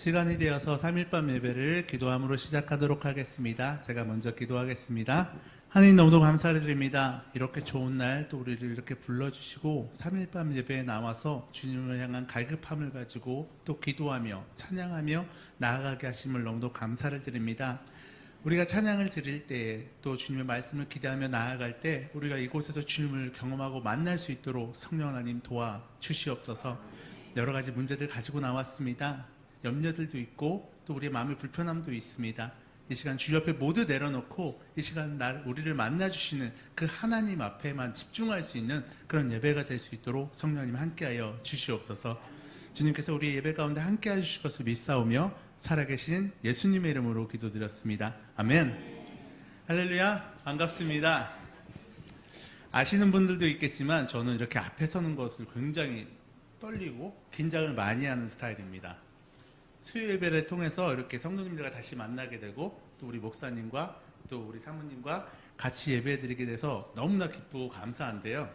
시간이 되어서 3일밤 예배를 기도함으로 시작하도록 하겠습니다. 제가 먼저 기도하겠습니다. 하나님 너무도 감사를 드립니다. 이렇게 좋은 날 또 우리를 이렇게 불러주시고 3일밤 예배에 나와서 주님을 향한 갈급함을 가지고 또 기도하며 찬양하며 나아가게 하심을 너무도 감사를 드립니다. 우리가 찬양을 드릴 때 또 주님의 말씀을 기대하며 나아갈 때 우리가 이곳에서 주님을 경험하고 만날 수 있도록 성령 하나님 도와주시옵소서. 여러 가지 문제들 가지고 나왔습니다. 염려들도 있고 또 우리의 마음의 불편함도 있습니다. 이 시간 주 옆에 모두 내려놓고 이 시간 우리를 만나주시는 그 하나님 앞에만 집중할 수 있는 그런 예배가 될 수 있도록 성령님 함께하여 주시옵소서. 주님께서 우리 예배 가운데 함께해 주실 것을 믿사오며 살아계신 예수님의 이름으로 기도드렸습니다. 아멘. 할렐루야. 반갑습니다. 아시는 분들도 있겠지만 저는 이렇게 앞에 서는 것을 굉장히 떨리고 긴장을 많이 하는 스타일입니다. 수요 예배를 통해서 이렇게 성도님들과 다시 만나게 되고 또 우리 목사님과 또 우리 사모님과 같이 예배드리게 돼서 너무나 기쁘고 감사한데요.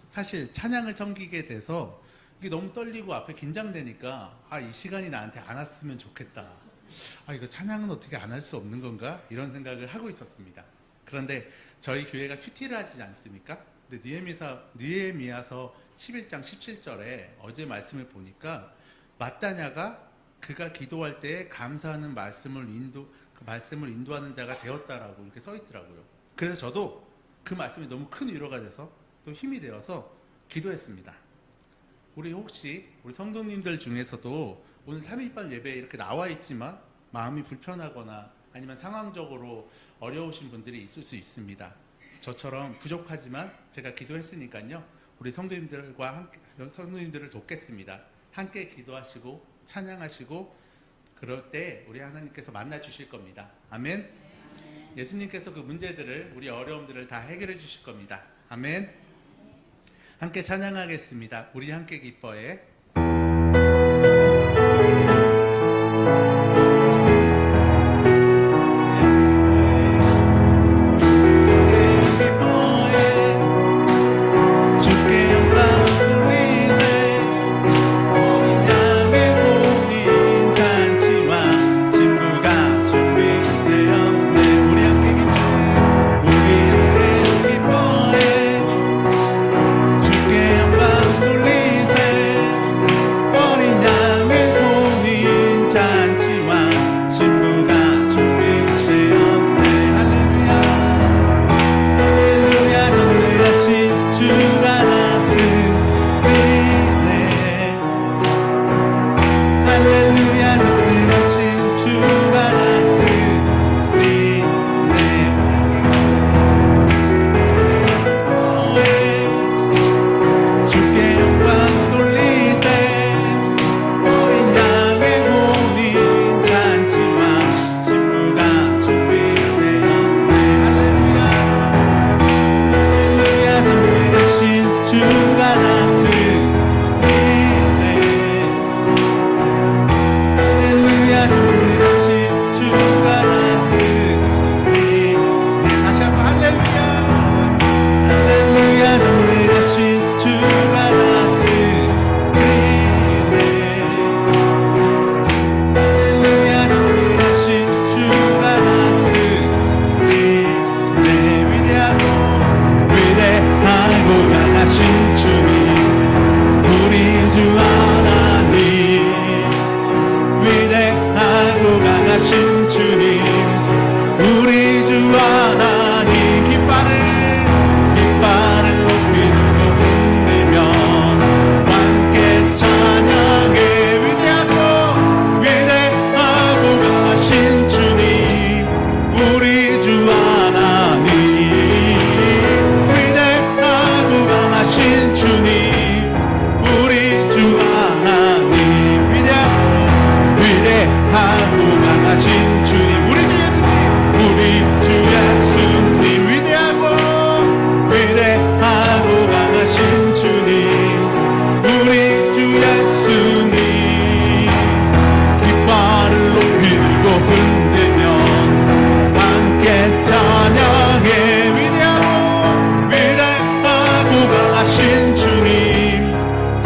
사실 찬양을 섬기게 돼서 이게 너무 떨리고 앞에 긴장되니까 이 시간이 나한테 안 왔으면 좋겠다. 이거 찬양은 어떻게 안 할 수 없는 건가? 이런 생각을 하고 있었습니다. 그런데 저희 교회가 큐티를 하지 않습니까? 근데 느헤미야서 11장 17절에 어제 말씀을 보니까 마따냐가 그가 기도할 때 감사하는 말씀을 인도하는 자가 되었다라고 이렇게 써 있더라고요. 그래서 저도 그 말씀이 너무 큰 위로가 돼서 또 힘이 되어서 기도했습니다. 우리 성도님들 중에서도 오늘 3일밤 예배에 이렇게 나와 있지만 마음이 불편하거나 아니면 상황적으로 어려우신 분들이 있을 수 있습니다. 저처럼 부족하지만 제가 기도했으니까요. 우리 성도님들을 돕겠습니다. 함께 기도하시고 찬양하시고 그럴 때 우리 하나님께서 만나 주실 겁니다. 아멘. 예수님께서 그 문제들을 우리 어려움들을 다 해결해 주실 겁니다. 아멘. 함께 찬양하겠습니다. 우리 함께 기뻐해.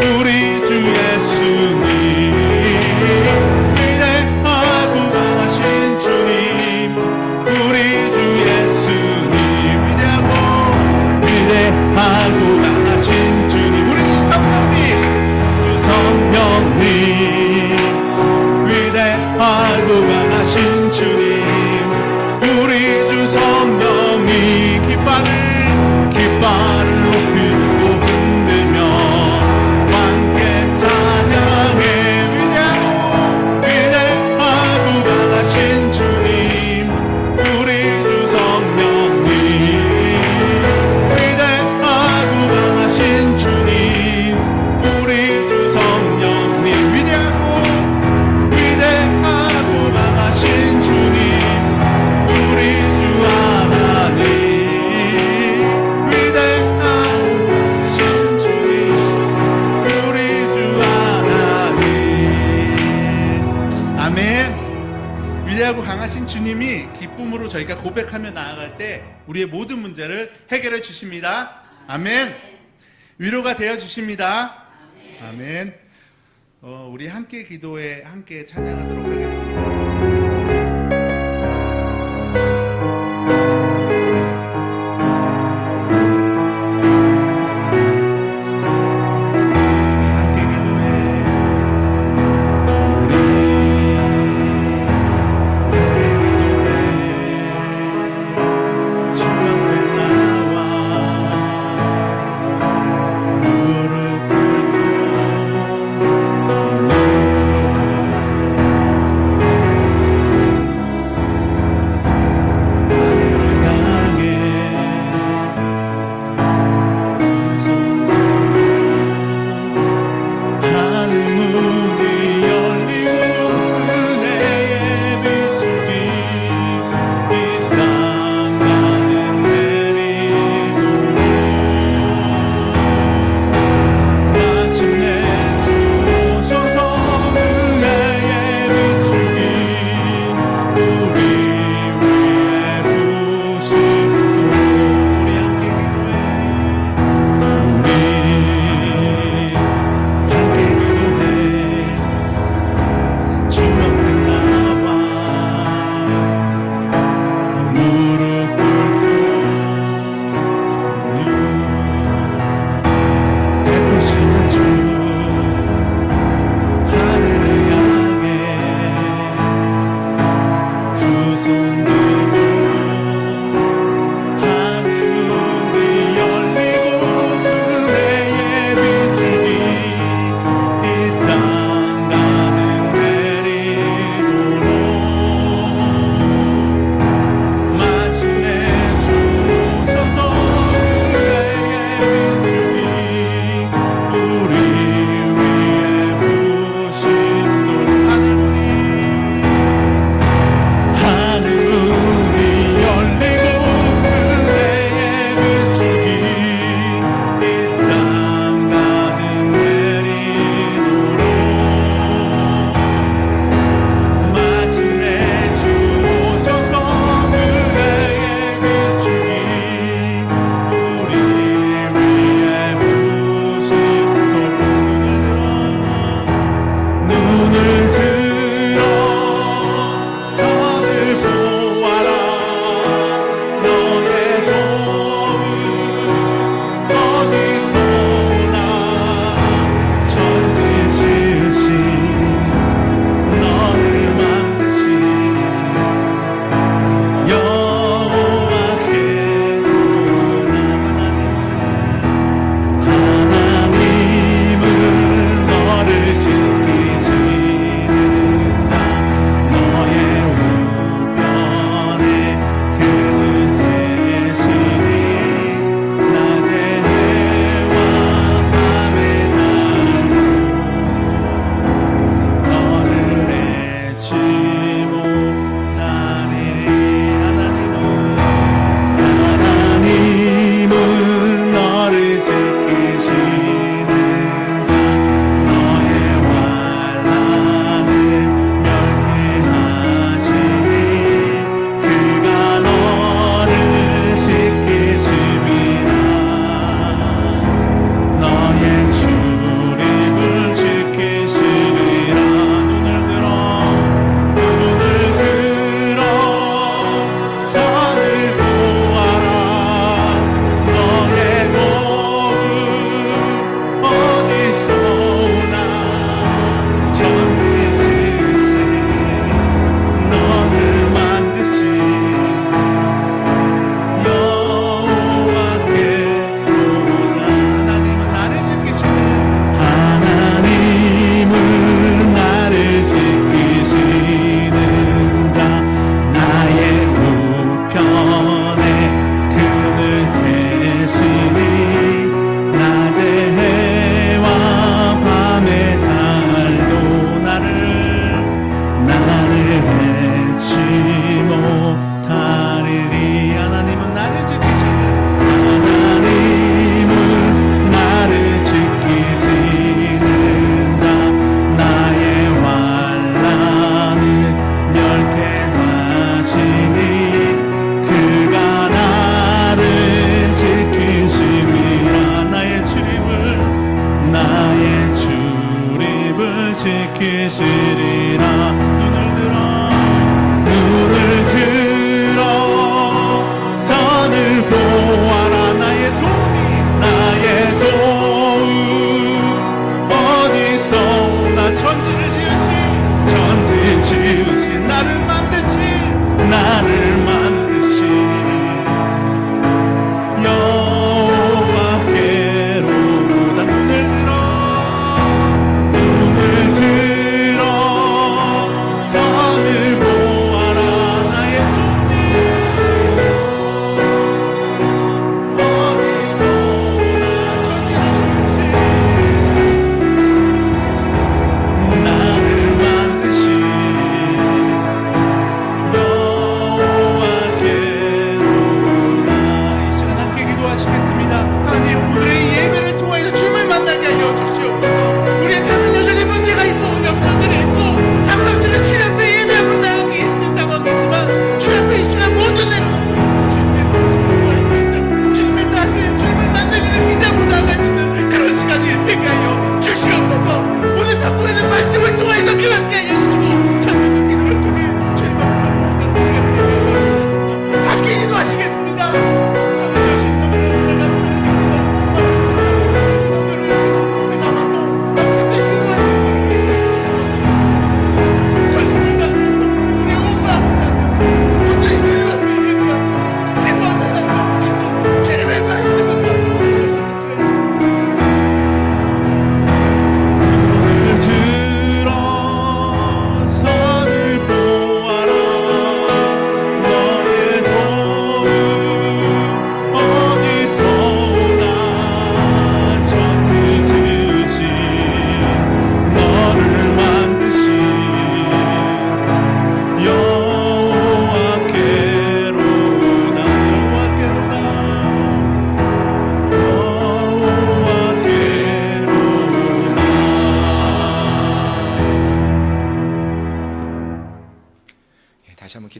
우리 주 예수님 위대하고 대신 주님이 기쁨으로 저희가 고백하며 나아갈 때 우리의 모든 문제를 해결해 주십니다. 아멘. 위로가 되어 주십니다. 아멘. 우리 함께 기도에 함께 찬양하도록 하겠습니다. 주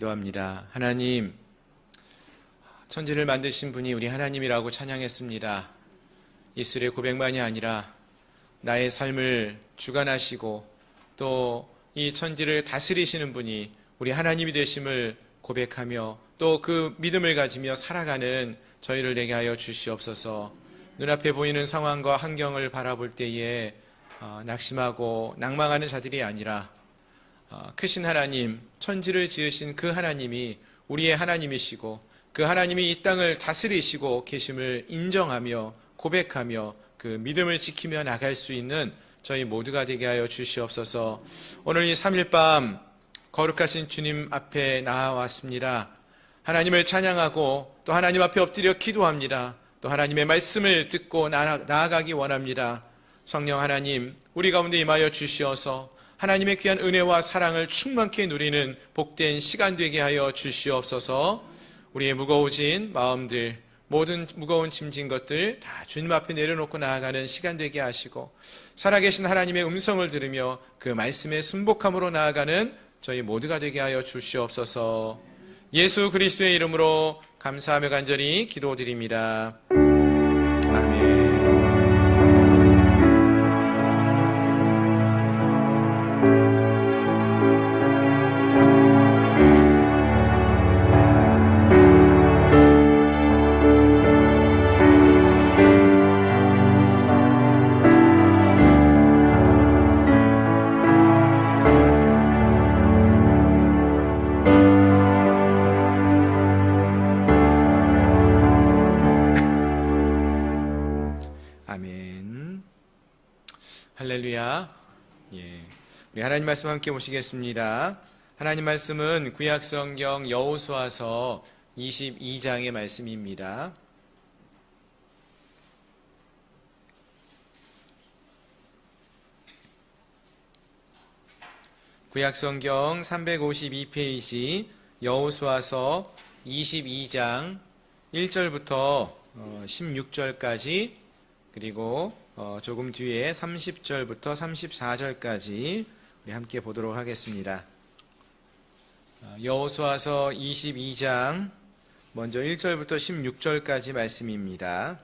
기도합니다. 하나님, 천지를 만드신 분이 우리 하나님이라고 찬양했습니다. 입술의 고백만이 아니라 나의 삶을 주관하시고 또 이 천지를 다스리시는 분이 우리 하나님이 되심을 고백하며 또 그 믿음을 가지며 살아가는 저희를 되게 하여 주시옵소서. 눈앞에 보이는 상황과 환경을 바라볼 때에 낙심하고 낭망하는 자들이 아니라 크신 하나님, 천지를 지으신 그 하나님이 우리의 하나님이시고 그 하나님이 이 땅을 다스리시고 계심을 인정하며 고백하며 그 믿음을 지키며 나갈 수 있는 저희 모두가 되게 하여 주시옵소서. 오늘 이 3일 밤 거룩하신 주님 앞에 나와왔습니다. 하나님을 찬양하고 또 하나님 앞에 엎드려 기도합니다. 또 하나님의 말씀을 듣고 나아가기 원합니다. 성령 하나님, 우리 가운데 임하여 주시어서 하나님의 귀한 은혜와 사랑을 충만케 누리는 복된 시간 되게 하여 주시옵소서. 우리의 무거워진 마음들, 모든 무거운 짐진 것들 다 주님 앞에 내려놓고 나아가는 시간 되게 하시고 살아계신 하나님의 음성을 들으며 그 말씀에 순복함으로 나아가는 저희 모두가 되게 하여 주시옵소서. 예수 그리스도의 이름으로 감사하며 간절히 기도드립니다. 아멘. 아멘. 할렐루야. 우리 하나님 말씀 함께 보시겠습니다. 하나님 말씀은 구약 성경 여호수아서 22장의 말씀입니다. 구약 성경 352페이지 여호수아서 22장 1절부터 16절까지 그리고 조금 뒤에 30절부터 34절까지 우리 함께 보도록 하겠습니다. 여호수아서 22장 먼저 1절부터 16절까지 말씀입니다.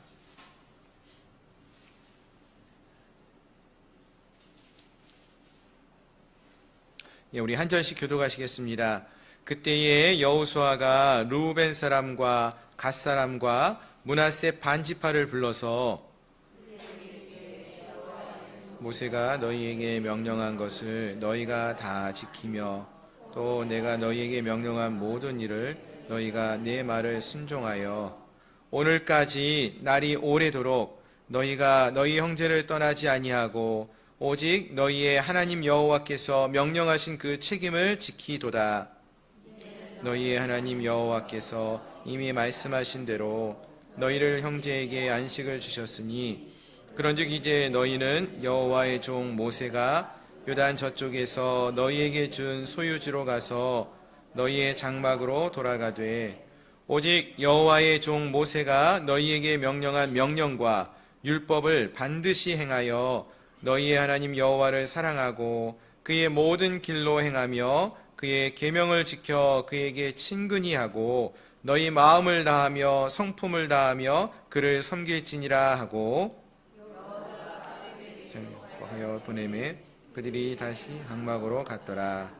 우리 한 절씩 교독하시겠습니다. 그때에 여호수아가 르우벤 사람과 갓 사람과 므낫세 반지파를 불러서 모세가 너희에게 명령한 것을 너희가 다 지키며 또 내가 너희에게 명령한 모든 일을 너희가 내 말을 순종하여 오늘까지 날이 오래도록 너희가 너희 형제를 떠나지 아니하고 오직 너희의 하나님 여호와께서 명령하신 그 책임을 지키도다. 너희의 하나님 여호와께서 이미 말씀하신 대로 너희를 형제에게 안식을 주셨으니 그런즉 이제 너희는 여호와의 종 모세가 요단 저쪽에서 너희에게 준 소유지로 가서 너희의 장막으로 돌아가되 오직 여호와의 종 모세가 너희에게 명령한 명령과 율법을 반드시 행하여 너희의 하나님 여호와를 사랑하고 그의 모든 길로 행하며 그의 계명을 지켜 그에게 친근히 하고 너희 마음을 다하며 성품을 다하며 그를 섬길지니라 하고 하여 보내매 그들이 다시 항막으로 갔더라.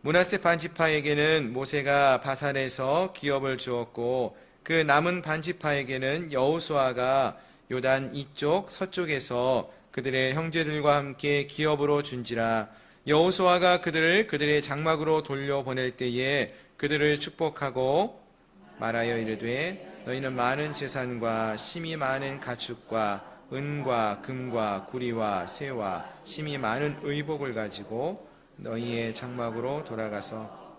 므낫세 반지파에게는 모세가 바산에서 기업을 주었고 그 남은 반지파에게는 여호수아가 요단 이쪽 서쪽에서 그들의 형제들과 함께 기업으로 준지라. 여호수아가 그들의 장막으로 돌려보낼 때에 그들을 축복하고 말하여 이르되 너희는 많은 재산과 심이 많은 가축과 은과 금과 구리와 새와 심이 많은 의복을 가지고 너희의 장막으로 돌아가서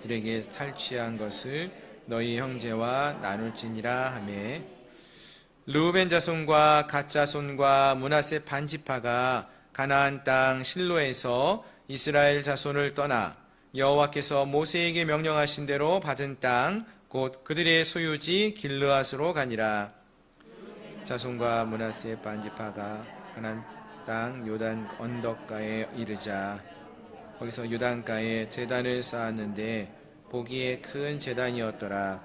들에게 탈취한 것을 너희 형제와 나눌지니라 하매 르우벤 자손과 갓 자손과 므낫세 반지파가 가나안 땅 실로에서 이스라엘 자손을 떠나 여호와께서 모세에게 명령하신 대로 받은 땅 곧 그들의 소유지 길르앗으로 가니라. 자손과 므낫세 반지파가 가나안 땅 요단 언덕가에 이르자 거기서 요단가에 제단을 쌓았는데 보기에 큰 제단이었더라.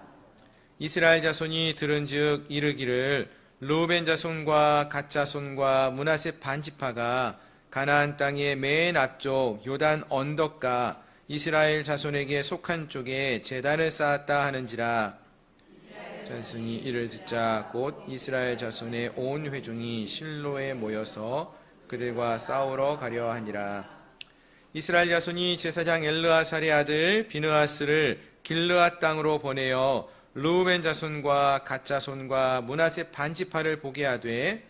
이스라엘 자손이 들은즉 이르기를 르우벤 자손과 갓 자손과 므낫세 반지파가 가나안 땅의 맨 앞쪽 요단 언덕가 이스라엘 자손에게 속한 쪽에 제단을 쌓았다 하는지라. 자손이 이를 듣자 곧 이스라엘 자손의 온 회중이 실로에 모여서 그들과 싸우러 가려 하니라. 이스라엘 자손이 제사장 엘르아살의 아들 비느하스를 길르앗 땅으로 보내어 르우벤 자손과 갓 자손과 므낫세 반지파를 보게 하되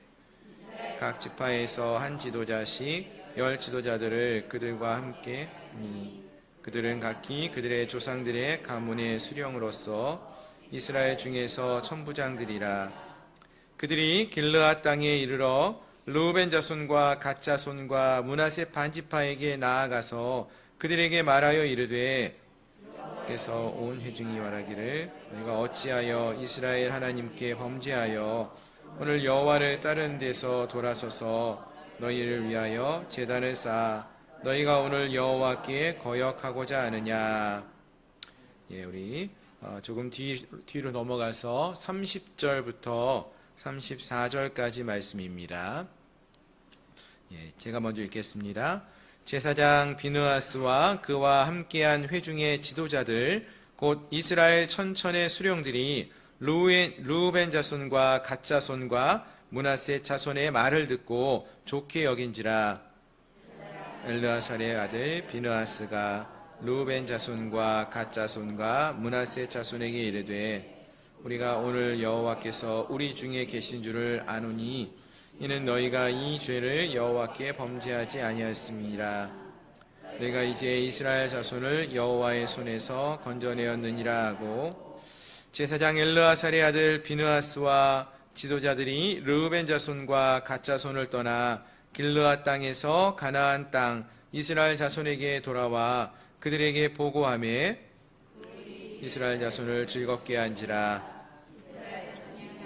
각 지파에서 한 지도자씩 10 지도자들을 그들과 함께 하니 그들은 각기 그들의 조상들의 가문의 수령으로서 이스라엘 중에서 천부장들이라. 그들이 길르앗 땅에 이르러 르우벤 자손과 갓 자손과 므낫세 반지파에게 나아가서 그들에게 말하여 이르되 그래서 온 회중이 말하기를 너희가 어찌하여 이스라엘 하나님께 범죄하여 오늘 여호와를 따르는 데서 돌아서서 너희를 위하여 제단을 쌓아 너희가 오늘 여호와께 거역하고자 하느냐. 예, 우리 조금 뒤로 넘어가서 30절부터 34절까지 말씀입니다. 예, 제가 먼저 읽겠습니다. 제사장 비느하스와 그와 함께한 회중의 지도자들 곧 이스라엘 천천의 수령들이 르우벤 자손과 갓 자손과 므낫세 자손의 말을 듣고 좋게 여긴지라. 엘르아살의 아들 비느하스가 르우벤 자손과 갓 자손과 므낫세 자손에게 이르되 우리가 오늘 여호와께서 우리 중에 계신 줄을 아노니 이는 너희가 이 죄를 여호와께 범죄하지 아니하였음이라. 내가 이제 이스라엘 자손을 여호와의 손에서 건져내었느니라 하고 제사장 엘르아살의 아들 비느하스와 지도자들이 르우벤 자손과 갓 자손을 떠나 길르앗 땅에서 가나안 땅 이스라엘 자손에게 돌아와 그들에게 보고하며 이스라엘 자손을 즐겁게 한지라.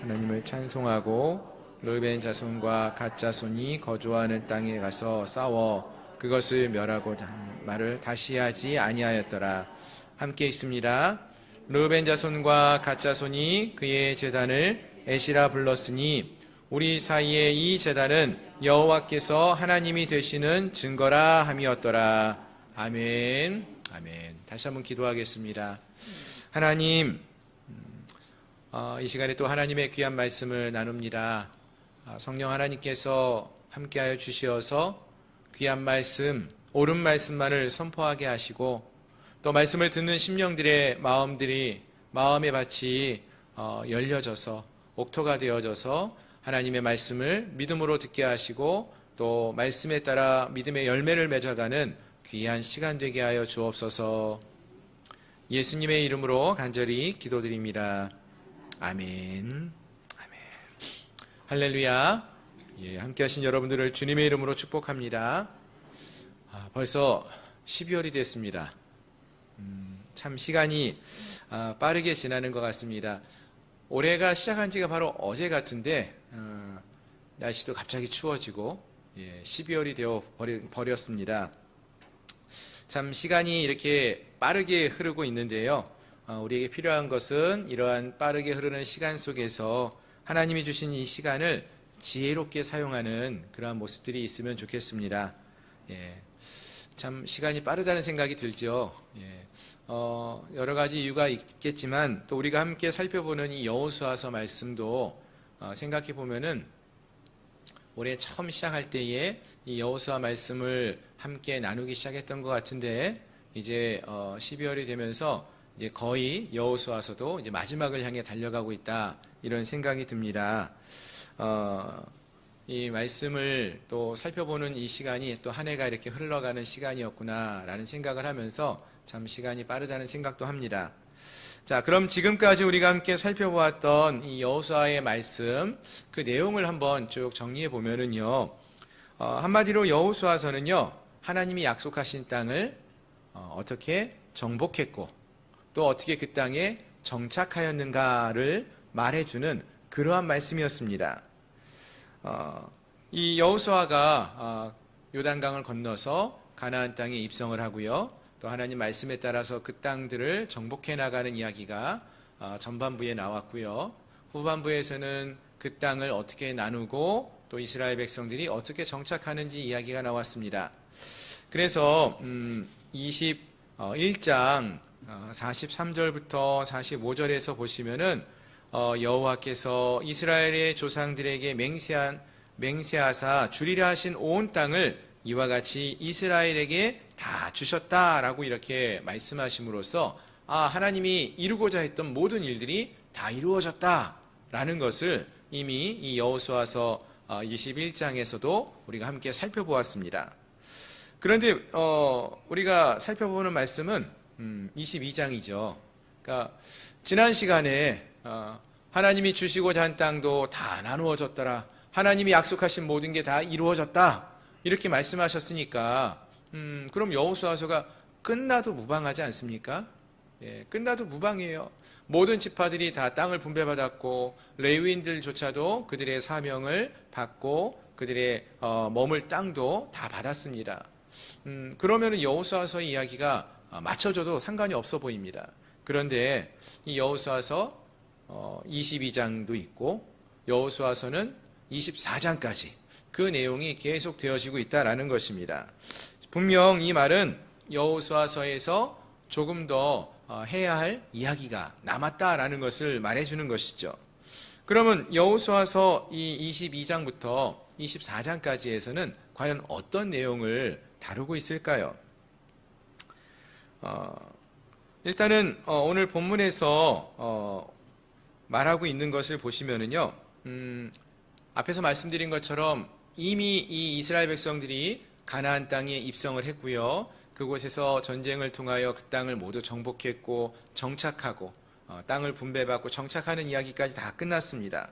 하나님을 찬송하고 르우벤 자손과 갓 자손이 거주하는 땅에 가서 싸워 그것을 멸하고 말을 다시 하지 아니하였더라. 함께 있습니다. 르우벤 자손과 갓 자손이 그의 제단을 에시라 불렀으니 우리 사이에 이 제단은 여호와께서 하나님이 되시는 증거라 함이었더라. 아멘. 아멘. 다시 한번 기도하겠습니다. 하나님, 이 시간에 또 하나님의 귀한 말씀을 나눕니다. 성령 하나님께서 함께하여 주시어서 귀한 말씀, 옳은 말씀만을 선포하게 하시고 또 말씀을 듣는 심령들의 마음의 밭이 열려져서 옥토가 되어져서 하나님의 말씀을 믿음으로 듣게 하시고 또 말씀에 따라 믿음의 열매를 맺어가는 귀한 시간 되게 하여 주옵소서. 예수님의 이름으로 간절히 기도드립니다. 아멘. 할렐루야. 예, 함께 하신 여러분들을 주님의 이름으로 축복합니다. 벌써 12월이 됐습니다. 참 시간이 빠르게 지나는 것 같습니다. 올해가 시작한 지가 바로 어제 같은데 날씨도 갑자기 추워지고 12월이 되어 버렸습니다. 참 시간이 이렇게 빠르게 흐르고 있는데요. 우리에게 필요한 것은 이러한 빠르게 흐르는 시간 속에서 하나님이 주신 이 시간을 지혜롭게 사용하는 그러한 모습들이 있으면 좋겠습니다. 참 시간이 빠르다는 생각이 들죠. 여러 가지 이유가 있겠지만 또 우리가 함께 살펴보는 이 여호수아서 말씀도 생각해 보면은 올해 처음 시작할 때에 이 여호수아 말씀을 함께 나누기 시작했던 것 같은데 이제 12월이 되면서 이제 거의 여호수아서도 이제 마지막을 향해 달려가고 있다 이런 생각이 듭니다. 이 말씀을 또 살펴보는 이 시간이 또 한 해가 이렇게 흘러가는 시간이었구나라는 생각을 하면서 참 시간이 빠르다는 생각도 합니다. 자, 그럼 지금까지 우리가 함께 살펴보았던 이 여호수아의 말씀 그 내용을 한번 쭉 정리해 보면은요. 한마디로 여호수아서는요. 하나님이 약속하신 땅을 어떻게 정복했고 또 어떻게 그 땅에 정착하였는가를 말해주는 그러한 말씀이었습니다. 이 여호수아가 요단강을 건너서 가나안 땅에 입성을 하고요. 또 하나님 말씀에 따라서 그 땅들을 정복해 나가는 이야기가 전반부에 나왔고요. 후반부에서는 그 땅을 어떻게 나누고 또 이스라엘 백성들이 어떻게 정착하는지 이야기가 나왔습니다. 그래서 21장 43절부터 45절에서 보시면은 여호와께서 이스라엘의 조상들에게 맹세하사 주리라 하신 온 땅을 이와 같이 이스라엘에게 다 주셨다라고 이렇게 말씀하심으로써 하나님이 이루고자 했던 모든 일들이 다 이루어졌다라는 것을 이미 이 여호수아서 21장에서도 우리가 함께 살펴보았습니다. 그런데 우리가 살펴보는 말씀은 22장이죠. 그러니까 지난 시간에 하나님이 주시고자 한 땅도 다 나누어졌더라. 하나님이 약속하신 모든 게 다 이루어졌다. 이렇게 말씀하셨으니까 그럼 여호수아서가 끝나도 무방하지 않습니까? 예, 끝나도 무방이에요. 모든 지파들이 다 땅을 분배받았고 레위인들조차도 그들의 사명을 받고 그들의 머물 땅도 다 받았습니다. 그러면 여호수아서 이야기가 맞춰져도 상관이 없어 보입니다. 그런데 이 여호수아서 22장도 있고 여호수아서는 24장까지 그 내용이 계속 되어지고 있다라는 것입니다. 분명 이 말은 여호수아서에서 조금 더 해야 할 이야기가 남았다라는 것을 말해주는 것이죠. 그러면 여호수아서 이 22장부터 24장까지에서는 과연 어떤 내용을 다루고 있을까요? 일단은 오늘 본문에서 말하고 있는 것을 보시면은요, 앞에서 말씀드린 것처럼 이미 이 이스라엘 백성들이 가나안 땅에 입성을 했고요. 그곳에서 전쟁을 통하여 그 땅을 모두 정복했고 정착하고 땅을 분배받고 정착하는 이야기까지 다 끝났습니다.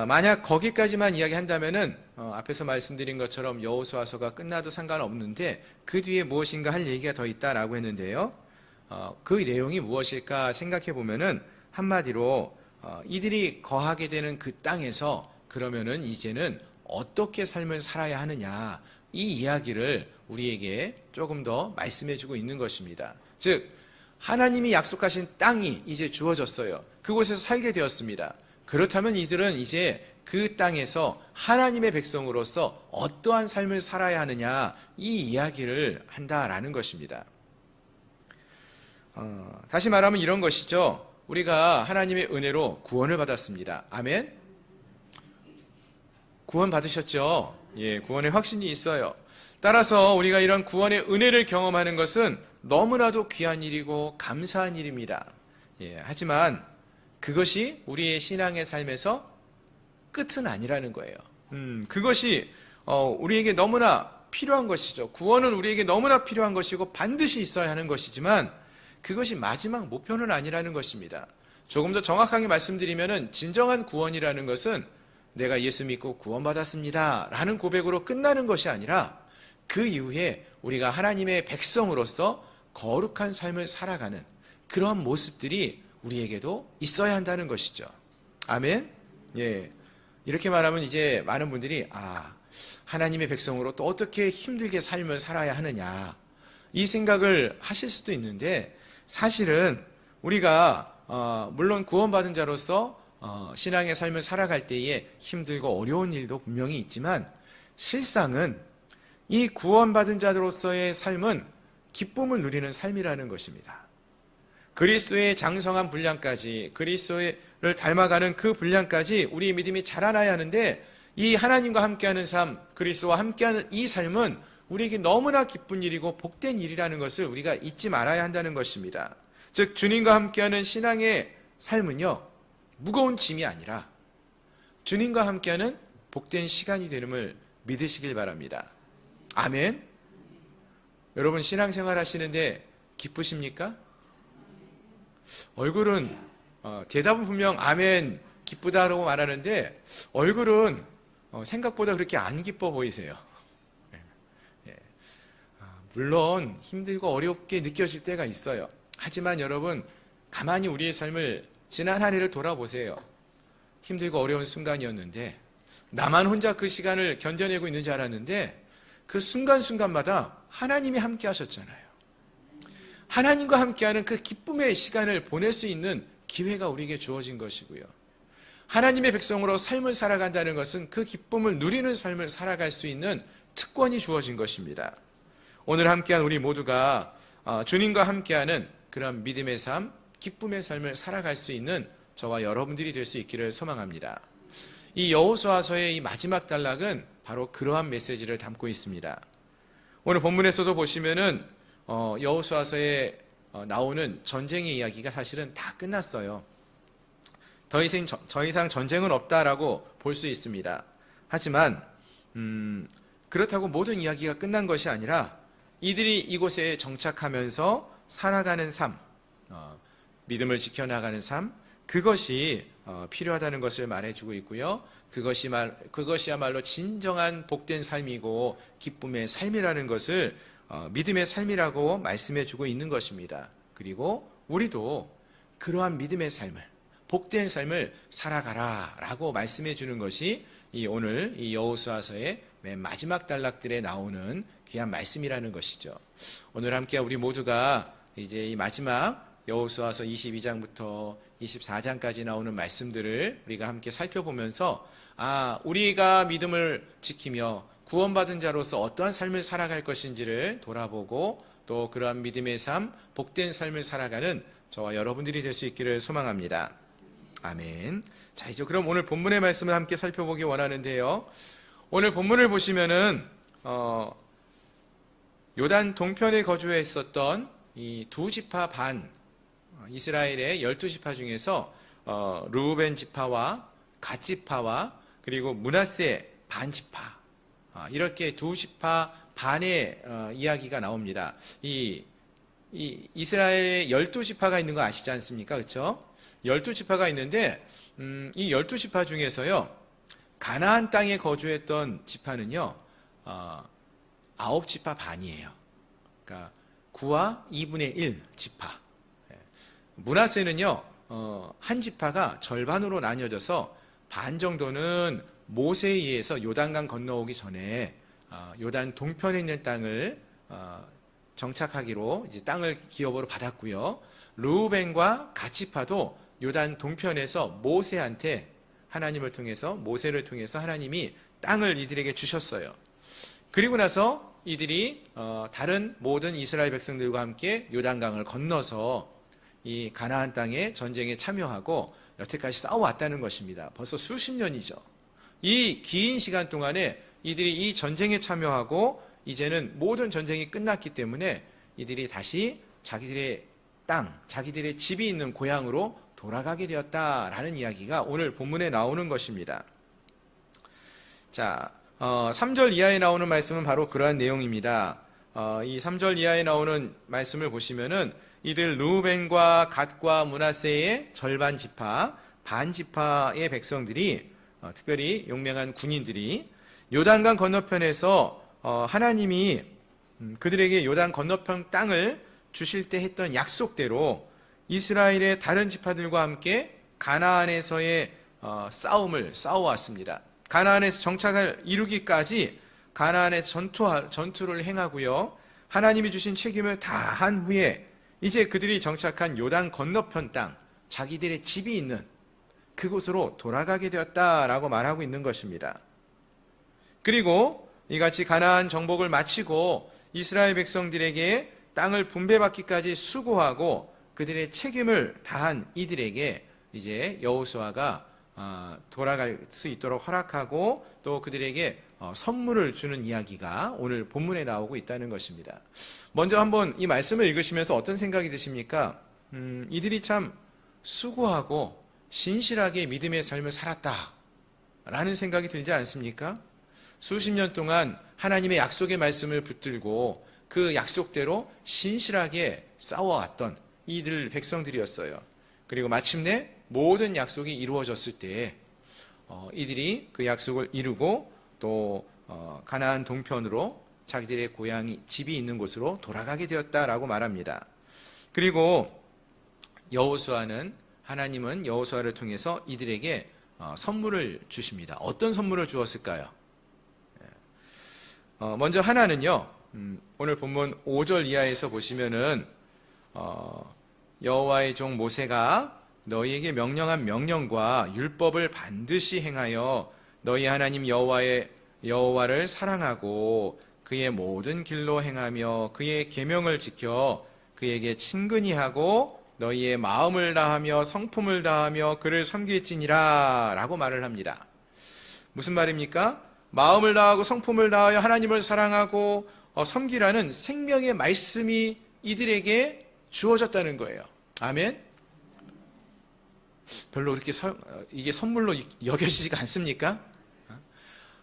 만약 거기까지만 이야기한다면은 앞에서 말씀드린 것처럼 여호수아서가 끝나도 상관없는데 그 뒤에 무엇인가 할 얘기가 더 있다라고 했는데요. 그 내용이 무엇일까 생각해 보면은 한마디로 이들이 거하게 되는 그 땅에서 그러면은 이제는 어떻게 삶을 살아야 하느냐 이 이야기를 우리에게 조금 더 말씀해주고 있는 것입니다. 즉 하나님이 약속하신 땅이 이제 주어졌어요. 그곳에서 살게 되었습니다. 그렇다면 이들은 이제 그 땅에서 하나님의 백성으로서 어떠한 삶을 살아야 하느냐 이 이야기를 한다라는 것입니다. 다시 말하면 이런 것이죠. 우리가 하나님의 은혜로 구원을 받았습니다. 아멘? 구원 받으셨죠? 예, 구원의 확신이 있어요. 따라서 우리가 이런 구원의 은혜를 경험하는 것은 너무나도 귀한 일이고 감사한 일입니다. 예, 하지만 그것이 우리의 신앙의 삶에서 끝은 아니라는 거예요. 그것이 우리에게 너무나 필요한 것이죠. 구원은 우리에게 너무나 필요한 것이고 반드시 있어야 하는 것이지만 그것이 마지막 목표는 아니라는 것입니다. 조금 더 정확하게 말씀드리면은 진정한 구원이라는 것은 내가 예수 믿고 구원받았습니다 라는 고백으로 끝나는 것이 아니라 그 이후에 우리가 하나님의 백성으로서 거룩한 삶을 살아가는 그러한 모습들이 우리에게도 있어야 한다는 것이죠. 아멘? 예. 이렇게 말하면 이제 많은 분들이 하나님의 백성으로 또 어떻게 힘들게 삶을 살아야 하느냐 이 생각을 하실 수도 있는데 사실은 우리가 물론 구원받은 자로서 신앙의 삶을 살아갈 때에 힘들고 어려운 일도 분명히 있지만 실상은 이 구원받은 자로서의 삶은 기쁨을 누리는 삶이라는 것입니다. 그리스도의 장성한 분량까지 그리스도를 닮아가는 그 분량까지 우리의 믿음이 자라나야 하는데 이 하나님과 함께하는 삶, 그리스도와 함께하는 이 삶은 우리에게 너무나 기쁜 일이고 복된 일이라는 것을 우리가 잊지 말아야 한다는 것입니다. 즉 주님과 함께하는 신앙의 삶은요 무거운 짐이 아니라 주님과 함께하는 복된 시간이 되는을 믿으시길 바랍니다. 아멘. 여러분 신앙생활 하시는데 기쁘십니까? 얼굴은 대답은 분명 아멘 기쁘다라고 말하는데 얼굴은 생각보다 그렇게 안 기뻐 보이세요. 물론 힘들고 어렵게 느껴질 때가 있어요. 하지만 여러분 가만히 우리의 삶을 지난 한 해를 돌아보세요. 힘들고 어려운 순간이었는데 나만 혼자 그 시간을 견뎌내고 있는 줄 알았는데 그 순간순간마다 하나님이 함께 하셨잖아요. 하나님과 함께하는 그 기쁨의 시간을 보낼 수 있는 기회가 우리에게 주어진 것이고요. 하나님의 백성으로 삶을 살아간다는 것은 그 기쁨을 누리는 삶을 살아갈 수 있는 특권이 주어진 것입니다. 오늘 함께한 우리 모두가 주님과 함께하는 그런 믿음의 삶, 기쁨의 삶을 살아갈 수 있는 저와 여러분들이 될 수 있기를 소망합니다. 이 여호수아서의 이 마지막 단락은 바로 그러한 메시지를 담고 있습니다. 오늘 본문에서도 보시면은 여호수아서에 나오는 전쟁의 이야기가 사실은 다 끝났어요. 더 이상 전쟁은 없다라고 볼 수 있습니다. 하지만 그렇다고 모든 이야기가 끝난 것이 아니라 이들이 이곳에 정착하면서 살아가는 삶, 믿음을 지켜나가는 삶, 그것이 필요하다는 것을 말해주고 있고요. 그것이야말로 진정한 복된 삶이고 기쁨의 삶이라는 것을 믿음의 삶이라고 말씀해주고 있는 것입니다. 그리고 우리도 그러한 믿음의 삶을, 복된 삶을 살아가라라고 말씀해주는 것이 오늘 이 여호수아서의 맨 마지막 단락들에 나오는 귀한 말씀이라는 것이죠. 오늘 함께 우리 모두가 이제 이 마지막 여호수아서 22장부터 24장까지 나오는 말씀들을 우리가 함께 살펴보면서 우리가 믿음을 지키며 구원받은 자로서 어떠한 삶을 살아갈 것인지를 돌아보고 또 그러한 믿음의 삶, 복된 삶을 살아가는 저와 여러분들이 될 수 있기를 소망합니다. 아멘. 자, 이제 그럼 오늘 본문의 말씀을 함께 살펴보기 원하는데요. 오늘 본문을 보시면은 요단 동편에 거주해 있었던 이 두 지파 반, 이스라엘의 12지파 중에서 르우벤 지파와 갓 지파와 그리고 므낫세 반 지파, 이렇게 두 지파 반의 이야기가 나옵니다. 이 이스라엘에 12지파가 있는 거 아시지 않습니까? 그렇죠? 12지파가 있는데 이 12지파 중에서요, 가나안 땅에 거주했던 지파는요 9지파 반이에요. 그러니까 9와 2분의 1 지파. 므낫세는요 한 지파가 절반으로 나뉘어져서 반 정도는 모세에 의해서 요단강 건너오기 전에 요단 동편에 있는 땅을 정착하기로 이제 땅을 기업으로 받았고요. 르우벤과 갓 지파도 요단 동편에서 모세한테 하나님을 통해서, 모세를 통해서 하나님이 땅을 이들에게 주셨어요. 그리고 나서 이들이 다른 모든 이스라엘 백성들과 함께 요단강을 건너서 이 가나안 땅의 전쟁에 참여하고 여태까지 싸워왔다는 것입니다. 벌써 수십 년이죠. 이 긴 시간 동안에 이들이 이 전쟁에 참여하고 이제는 모든 전쟁이 끝났기 때문에 이들이 다시 자기들의 땅, 자기들의 집이 있는 고향으로 돌아가게 되었다라는 이야기가 오늘 본문에 나오는 것입니다. 자, 3절 이하에 나오는 말씀은 바로 그러한 내용입니다. 이 3절 이하에 나오는 말씀을 보시면은 이들 르우벤과 갓과 므낫세의 절반 지파, 반 지파의 백성들이, 특별히 용맹한 군인들이 요단강 건너편에서 하나님이 그들에게 요단 건너편 땅을 주실 때 했던 약속대로 이스라엘의 다른 지파들과 함께 가나안에서의 싸움을 싸워왔습니다. 가나안에서 정착을 이루기까지 가나안에서 전투를 행하고요. 하나님이 주신 책임을 다한 후에 이제 그들이 정착한 요단 건너편 땅, 자기들의 집이 있는 그곳으로 돌아가게 되었다라고 말하고 있는 것입니다. 그리고 이같이 가나안 정복을 마치고 이스라엘 백성들에게 땅을 분배받기까지 수고하고 그들의 책임을 다한 이들에게 이제 여호수아가 돌아갈 수 있도록 허락하고 또 그들에게 선물을 주는 이야기가 오늘 본문에 나오고 있다는 것입니다. 먼저 한번 이 말씀을 읽으시면서 어떤 생각이 드십니까? 이들이 참 수고하고 신실하게 믿음의 삶을 살았다 라는 생각이 들지 않습니까? 수십 년 동안 하나님의 약속의 말씀을 붙들고 그 약속대로 신실하게 싸워왔던 이들 백성들이었어요. 그리고 마침내 모든 약속이 이루어졌을 때 이들이 그 약속을 이루고 또 가나안 동편으로 자기들의 고향이 집이 있는 곳으로 돌아가게 되었다라고 말합니다. 그리고 하나님은 여호수아를 통해서 이들에게 선물을 주십니다. 어떤 선물을 주었을까요? 먼저 하나는요, 오늘 본문 5절 이하에서 보시면은 여호와의 종 모세가 너희에게 명령한 명령과 율법을 반드시 행하여 너희 하나님 여호와를 사랑하고 그의 모든 길로 행하며 그의 계명을 지켜 그에게 친근히 하고 너희의 마음을 다하며 성품을 다하며 그를 섬길지니라 라고 말을 합니다. 무슨 말입니까? 마음을 다하고 성품을 다하여 하나님을 사랑하고 섬기라는 생명의 말씀이 이들에게 주어졌다는 거예요. 아멘. 별로 그렇게 이게 선물로 여겨지지가 않습니까?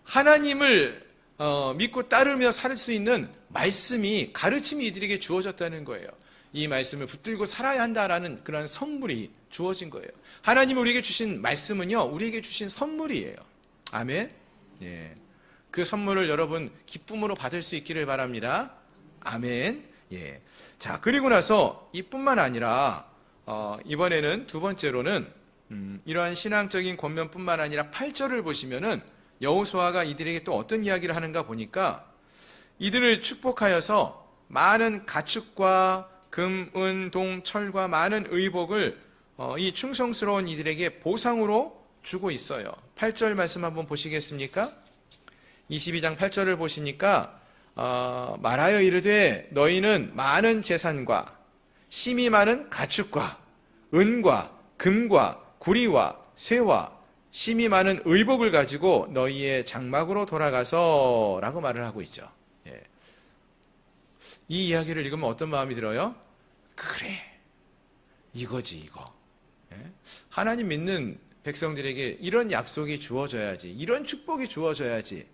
하나님을 믿고 따르며 살 수 있는 말씀이, 가르침이 이들에게 주어졌다는 거예요. 이 말씀을 붙들고 살아야 한다라는 그런 선물이 주어진 거예요. 하나님이 우리에게 주신 말씀은요, 우리에게 주신 선물이에요. 아멘. 예. 그 선물을 여러분 기쁨으로 받을 수 있기를 바랍니다. 아멘. 예. 자, 그리고 나서 이뿐만 아니라 이번에는 두 번째로는 이러한 신앙적인 권면뿐만 아니라 8절을 보시면은 여호수아가 이들에게 또 어떤 이야기를 하는가 보니까 이들을 축복하여서 많은 가축과 금, 은, 동, 철과 많은 의복을 이 충성스러운 이들에게 보상으로 주고 있어요. 8절 말씀 한번 보시겠습니까? 22장 8절을 보시니까 말하여 이르되 너희는 많은 재산과 심이 많은 가축과 은과 금과 구리와 쇠와 심이 많은 의복을 가지고 너희의 장막으로 돌아가서 라고 말을 하고 있죠. 예. 이 이야기를 읽으면 어떤 마음이 들어요? 그래, 이거지 이거. 예? 하나님 믿는 백성들에게 이런 약속이 주어져야지, 이런 축복이 주어져야지,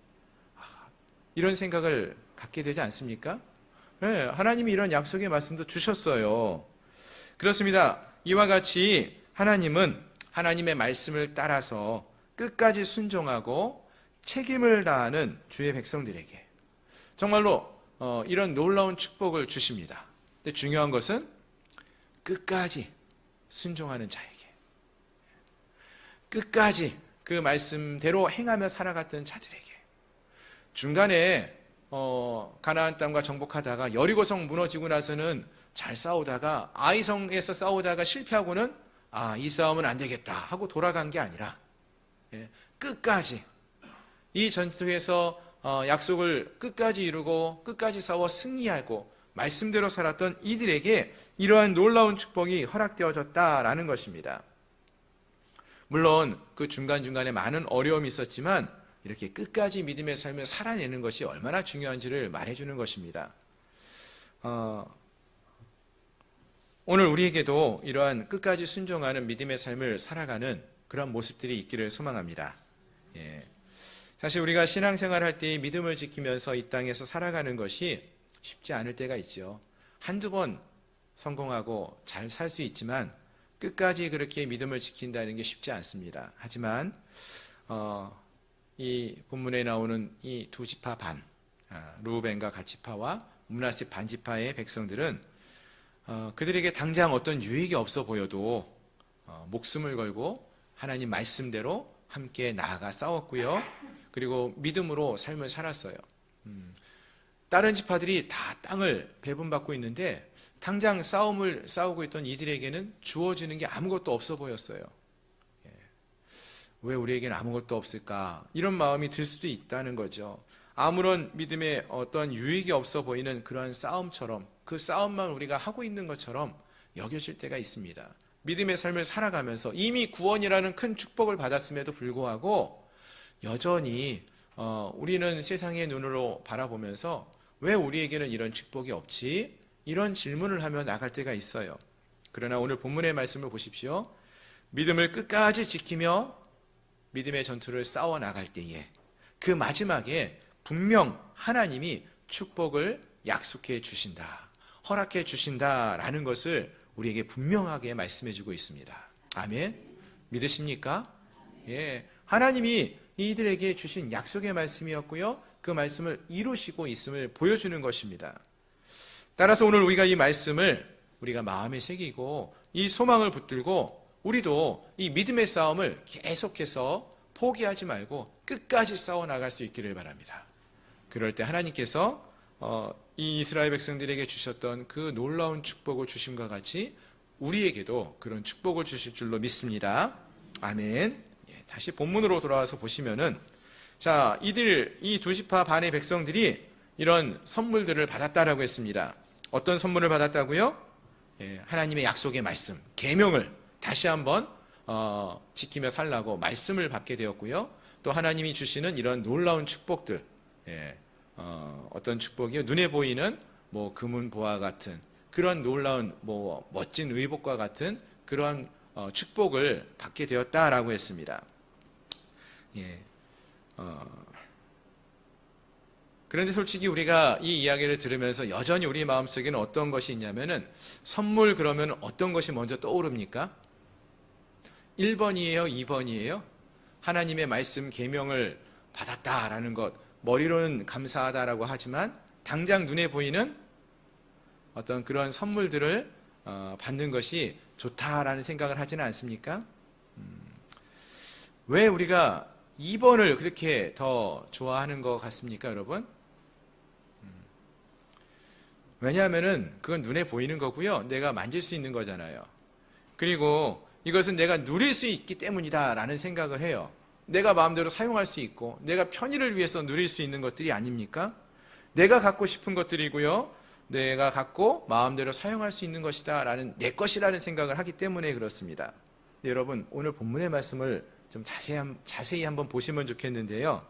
이런 생각을 갖게 되지 않습니까? 네, 하나님이 이런 약속의 말씀도 주셨어요. 그렇습니다. 이와 같이 하나님은 하나님의 말씀을 따라서 끝까지 순종하고 책임을 다하는 주의 백성들에게 정말로 이런 놀라운 축복을 주십니다. 근데 중요한 것은 끝까지 순종하는 자에게, 끝까지 그 말씀대로 행하며 살아갔던 자들에게, 중간에 가나안 땅과 정복하다가 여리고성 무너지고 나서는 잘 싸우다가 아이성에서 싸우다가 실패하고는 이 싸움은 안 되겠다 하고 돌아간 게 아니라 끝까지 이 전투에서 약속을 끝까지 이루고 끝까지 싸워 승리하고 말씀대로 살았던 이들에게 이러한 놀라운 축복이 허락되어졌다라는 것입니다. 물론 그 중간중간에 많은 어려움이 있었지만 이렇게 끝까지 믿음의 삶을 살아내는 것이 얼마나 중요한지를 말해주는 것입니다. 오늘 우리에게도 이러한 끝까지 순종하는 믿음의 삶을 살아가는 그런 모습들이 있기를 소망합니다. 예. 사실 우리가 신앙생활 할 때 믿음을 지키면서 이 땅에서 살아가는 것이 쉽지 않을 때가 있죠. 한두 번 성공하고 잘 살 수 있지만 끝까지 그렇게 믿음을 지킨다는 게 쉽지 않습니다. 하지만 이 본문에 나오는 이 두 지파 반, 르우벤과 갓 지파와 므낫세 반 지파의 백성들은 그들에게 당장 어떤 유익이 없어 보여도 목숨을 걸고 하나님 말씀대로 함께 나아가 싸웠고요. 그리고 믿음으로 삶을 살았어요. 다른 지파들이 다 땅을 배분받고 있는데 당장 싸움을 싸우고 있던 이들에게는 주어지는 게 아무것도 없어 보였어요. 왜 우리에게는 아무것도 없을까? 이런 마음이 들 수도 있다는 거죠. 아무런 믿음에 어떤 유익이 없어 보이는 그런 싸움처럼, 그 싸움만 우리가 하고 있는 것처럼 여겨질 때가 있습니다. 믿음의 삶을 살아가면서 이미 구원이라는 큰 축복을 받았음에도 불구하고 여전히 우리는 세상의 눈으로 바라보면서 왜 우리에게는 이런 축복이 없지? 이런 질문을 하며 나갈 때가 있어요. 그러나 오늘 본문의 말씀을 보십시오. 믿음을 끝까지 지키며 믿음의 전투를 싸워 나갈 때에 그 마지막에 분명 하나님이 축복을 약속해 주신다, 허락해 주신다라는 것을 우리에게 분명하게 말씀해 주고 있습니다. 아멘. 믿으십니까? 예. 하나님이 이들에게 주신 약속의 말씀이었고요. 그 말씀을 이루시고 있음을 보여주는 것입니다. 따라서 오늘 우리가 이 말씀을 우리가 마음에 새기고 이 소망을 붙들고 우리도 이 믿음의 싸움을 계속해서 포기하지 말고 끝까지 싸워 나갈 수 있기를 바랍니다. 그럴 때 하나님께서 이 이스라엘 백성들에게 주셨던 그 놀라운 축복을 주심과 같이 우리에게도 그런 축복을 주실 줄로 믿습니다. 아멘. 예, 다시 본문으로 돌아와서 보시면은 자, 이 두 지파 반의 백성들이 이런 선물들을 받았다라고 했습니다. 어떤 선물을 받았다고요? 예, 하나님의 약속의 말씀, 계명을 다시 한번 지키며 살라고 말씀을 받게 되었고요. 또 하나님이 주시는 이런 놀라운 축복들, 예, 어떤 축복이요? 눈에 보이는 뭐 금은 보화 같은 그런 놀라운 뭐 멋진 의복과 같은 그런 축복을 받게 되었다라고 했습니다. 예. 그런데 솔직히 우리가 이 이야기를 들으면서 여전히 우리 마음속에는 어떤 것이 있냐면은 선물 그러면 어떤 것이 먼저 떠오릅니까? 1번이에요? 2번이에요? 하나님의 말씀 계명을 받았다라는 것, 머리로는 감사하다라고 하지만 당장 눈에 보이는 어떤 그런 선물들을 받는 것이 좋다라는 생각을 하지는 않습니까? 왜 우리가 2번을 그렇게 더 좋아하는 것 같습니까, 여러분? 왜냐하면은 그건 눈에 보이는 거고요. 내가 만질 수 있는 거잖아요. 그리고 이것은 내가 누릴 수 있기 때문이다라는 생각을 해요. 내가 마음대로 사용할 수 있고 내가 편의를 위해서 누릴 수 있는 것들이 아닙니까? 내가 갖고 싶은 것들이고요. 내가 갖고 마음대로 사용할 수 있는 것이다 라는 내 것이라는 생각을 하기 때문에 그렇습니다. 네, 여러분 오늘 본문의 말씀을 좀 자세히 한번 보시면 좋겠는데요.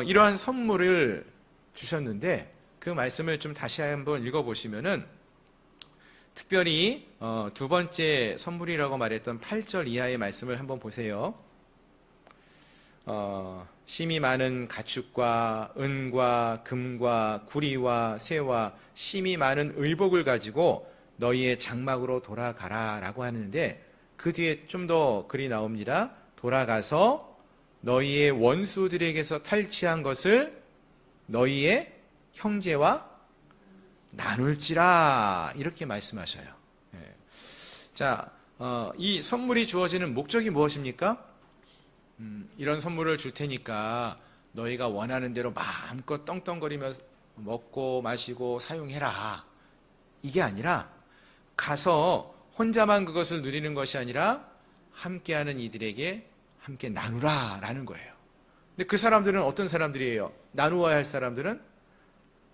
이러한 선물을 주셨는데 그 말씀을 좀 다시 한번 읽어보시면은 특별히 두 번째 선물이라고 말했던 8절 이하의 말씀을 한번 보세요. 심이 많은 가축과 은과 금과 구리와 새와 심이 많은 의복을 가지고 너희의 장막으로 돌아가라 라고 하는데 그 뒤에 좀 더 글이 나옵니다. 돌아가서 너희의 원수들에게서 탈취한 것을 너희의 형제와 나눌지라 이렇게 말씀하셔요. 예. 자, 이 선물이 주어지는 목적이 무엇입니까? 이런 선물을 줄 테니까 너희가 원하는 대로 마음껏 떵떵거리며 먹고 마시고 사용해라. 이게 아니라 가서 혼자만 그것을 누리는 것이 아니라 함께하는 이들에게 함께 나누라 라는 거예요. 근데 그 사람들은 어떤 사람들이에요? 나누어야 할 사람들은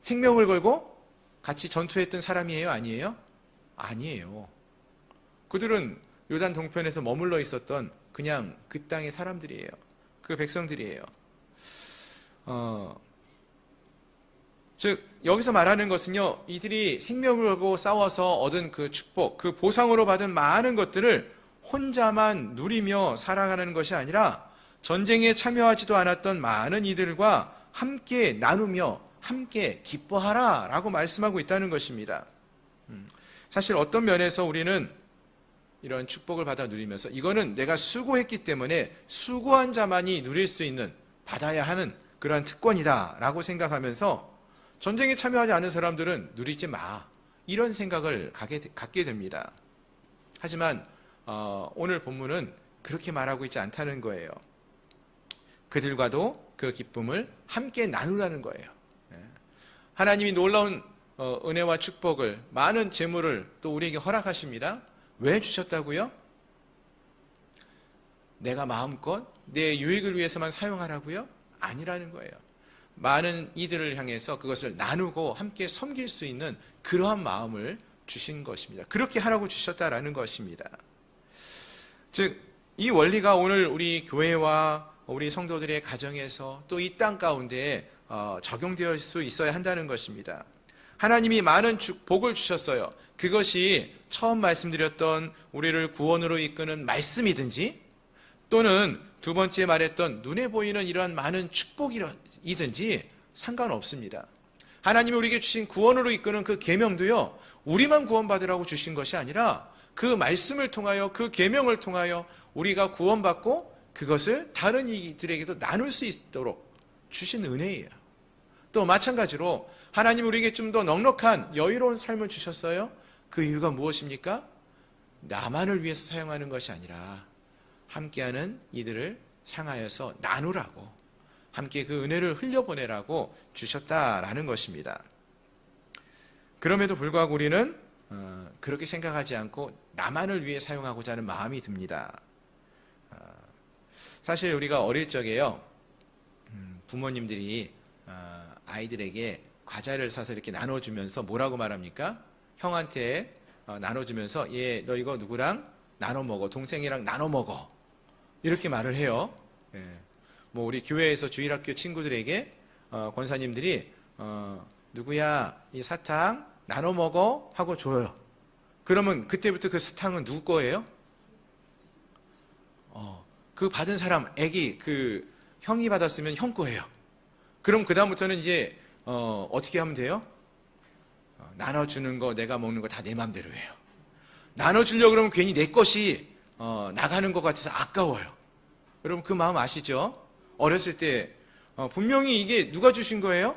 생명을 걸고 같이 전투했던 사람이에요? 아니에요? 아니에요. 그들은 요단 동편에서 머물러 있었던 그냥 그 땅의 사람들이에요. 그 백성들이에요. 즉 여기서 말하는 것은요, 이들이 생명을 걸고 싸워서 얻은 그 축복, 그 보상으로 받은 많은 것들을 혼자만 누리며 살아가는 것이 아니라 전쟁에 참여하지도 않았던 많은 이들과 함께 나누며 함께 기뻐하라 라고 말씀하고 있다는 것입니다. 사실 어떤 면에서 우리는 이런 축복을 받아 누리면서 이거는 내가 수고했기 때문에 수고한 자만이 누릴 수 있는, 받아야 하는 그러한 특권이다 라고 생각하면서 전쟁에 참여하지 않은 사람들은 누리지 마, 이런 생각을 갖게 됩니다. 하지만 오늘 본문은 그렇게 말하고 있지 않다는 거예요. 그들과도 그 기쁨을 함께 나누라는 거예요. 하나님이 놀라운 은혜와 축복을, 많은 재물을 또 우리에게 허락하십니다. 왜 주셨다고요? 내가 마음껏 내 유익을 위해서만 사용하라고요? 아니라는 거예요. 많은 이들을 향해서 그것을 나누고 함께 섬길 수 있는 그러한 마음을 주신 것입니다. 그렇게 하라고 주셨다라는 것입니다. 즉, 이 원리가 오늘 우리 교회와 우리 성도들의 가정에서 또 이 땅 가운데 적용될 수 있어야 한다는 것입니다. 하나님이 많은 복을 주셨어요. 그것이 처음 말씀드렸던 우리를 구원으로 이끄는 말씀이든지 또는 두 번째 말했던 눈에 보이는 이러한 많은 축복이든지 상관없습니다. 하나님이 우리에게 주신 구원으로 이끄는 그 계명도요, 우리만 구원받으라고 주신 것이 아니라 그 말씀을 통하여, 그 계명을 통하여 우리가 구원받고 그것을 다른 이들에게도 나눌 수 있도록 주신 은혜예요. 또 마찬가지로 하나님 우리에게 좀 더 넉넉한 여유로운 삶을 주셨어요. 그 이유가 무엇입니까? 나만을 위해서 사용하는 것이 아니라 함께하는 이들을 향하여서 나누라고, 함께 그 은혜를 흘려보내라고 주셨다라는 것입니다. 그럼에도 불구하고 우리는 그렇게 생각하지 않고 나만을 위해 사용하고자 하는 마음이 듭니다. 사실 우리가 어릴 적에요, 부모님들이 아이들에게 과자를 사서 이렇게 나눠주면서 뭐라고 말합니까? 형한테 나눠주면서 얘 너 이거 누구랑 나눠 먹어, 동생이랑 나눠 먹어, 이렇게 말을 해요. 예. 뭐 우리 교회에서 주일학교 친구들에게 권사님들이 누구야 이 사탕 나눠 먹어 하고 줘요. 그러면 그때부터 그 사탕은 누구 거예요? 그 받은 사람, 애기, 그 형이 받았으면 형 거예요. 그럼 그 다음부터는 이제 어떻게 하면 돼요? 나눠주는 거, 내가 먹는 거 다 내 맘대로 해요. 나눠주려고 그러면 괜히 내 것이 나가는 것 같아서 아까워요. 여러분 그 마음 아시죠? 어렸을 때 분명히 이게 누가 주신 거예요?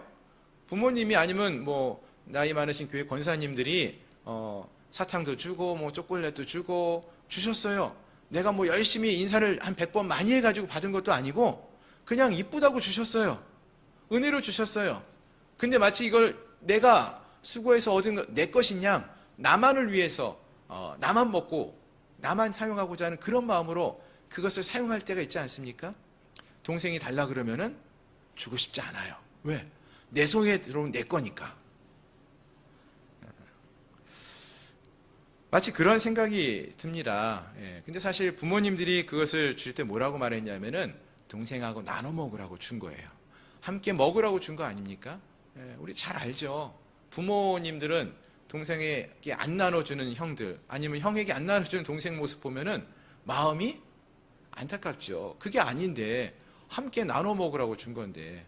부모님이 아니면 뭐 나이 많으신 교회 권사님들이 사탕도 주고 뭐 초콜릿도 주고 주셨어요. 내가 뭐 열심히 인사를 한 100번 많이 해가지고 받은 것도 아니고 그냥 이쁘다고 주셨어요. 은혜로 주셨어요. 근데 마치 이걸 내가 수고해서 얻은 거 내 것인 양 나만을 위해서 나만 먹고 나만 사용하고자 하는 그런 마음으로 그것을 사용할 때가 있지 않습니까? 동생이 달라 그러면은 주고 싶지 않아요. 왜? 내 손에 들어온 내 거니까. 마치 그런 생각이 듭니다. 예. 근데 사실 부모님들이 그것을 줄 때 뭐라고 말했냐면은 동생하고 나눠 먹으라고 준 거예요. 함께 먹으라고 준 거 아닙니까? 예. 우리 잘 알죠. 부모님들은 동생에게 안 나눠주는 형들, 아니면 형에게 안 나눠주는 동생 모습 보면은 마음이 안타깝죠. 그게 아닌데 함께 나눠 먹으라고 준 건데.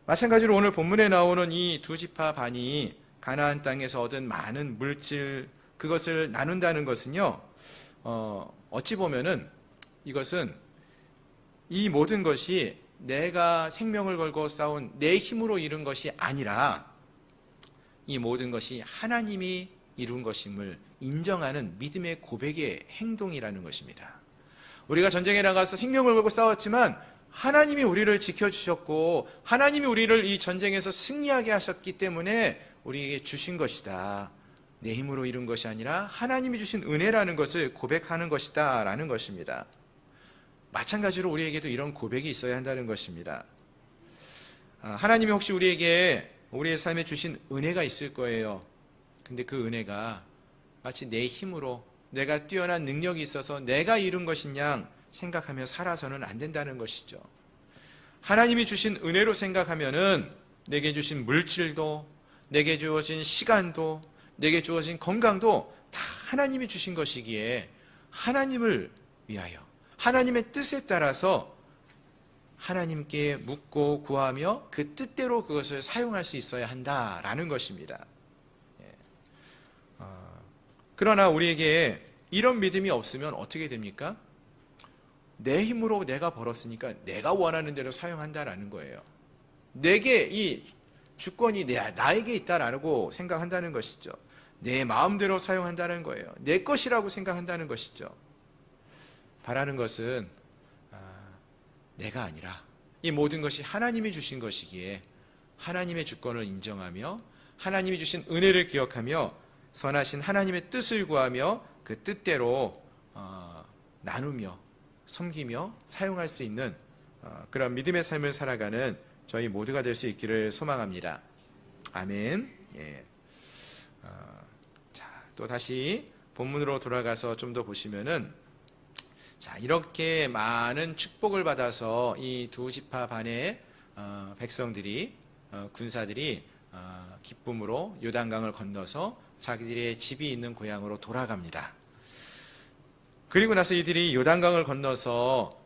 마찬가지로 오늘 본문에 나오는 이 두 지파 반이 가나안 땅에서 얻은 많은 물질, 그것을 나눈다는 것은요, 어찌 보면은 이것은 이 모든 것이 내가 생명을 걸고 싸운 내 힘으로 이룬 것이 아니라 이 모든 것이 하나님이 이룬 것임을 인정하는 믿음의 고백의 행동이라는 것입니다. 우리가 전쟁에 나가서 생명을 걸고 싸웠지만 하나님이 우리를 지켜주셨고 하나님이 우리를 이 전쟁에서 승리하게 하셨기 때문에 우리에게 주신 것이다. 내 힘으로 이룬 것이 아니라 하나님이 주신 은혜라는 것을 고백하는 것이다 라는 것입니다. 마찬가지로 우리에게도 이런 고백이 있어야 한다는 것입니다. 하나님이 혹시 우리에게 우리의 삶에 주신 은혜가 있을 거예요. 근데 그 은혜가 마치 내 힘으로 내가 뛰어난 능력이 있어서 내가 이룬 것인 양 생각하며 살아서는 안 된다는 것이죠. 하나님이 주신 은혜로 생각하면은 내게 주신 물질도, 내게 주어진 시간도, 내게 주어진 건강도 다 하나님이 주신 것이기에 하나님을 위하여 하나님의 뜻에 따라서 하나님께 묻고 구하며 그 뜻대로 그것을 사용할 수 있어야 한다라는 것입니다. 그러나 우리에게 이런 믿음이 없으면 어떻게 됩니까? 내 힘으로 내가 벌었으니까 내가 원하는 대로 사용한다라는 거예요. 내게 이 주권이 나에게 있다라고 생각한다는 것이죠. 내 마음대로 사용한다는 거예요. 내 것이라고 생각한다는 것이죠. 바라는 것은 내가 아니라 이 모든 것이 하나님이 주신 것이기에 하나님의 주권을 인정하며 하나님이 주신 은혜를 기억하며 선하신 하나님의 뜻을 구하며 그 뜻대로 나누며 섬기며 사용할 수 있는 그런 믿음의 삶을 살아가는 저희 모두가 될 수 있기를 소망합니다. 아멘. 예. 자, 또 다시 본문으로 돌아가서 좀 더 보시면은, 자, 이렇게 많은 축복을 받아서 이 두 지파 반의 백성들이 군사들이 기쁨으로 요단강을 건너서 자기들의 집이 있는 고향으로 돌아갑니다. 그리고 나서 이들이 요단강을 건너서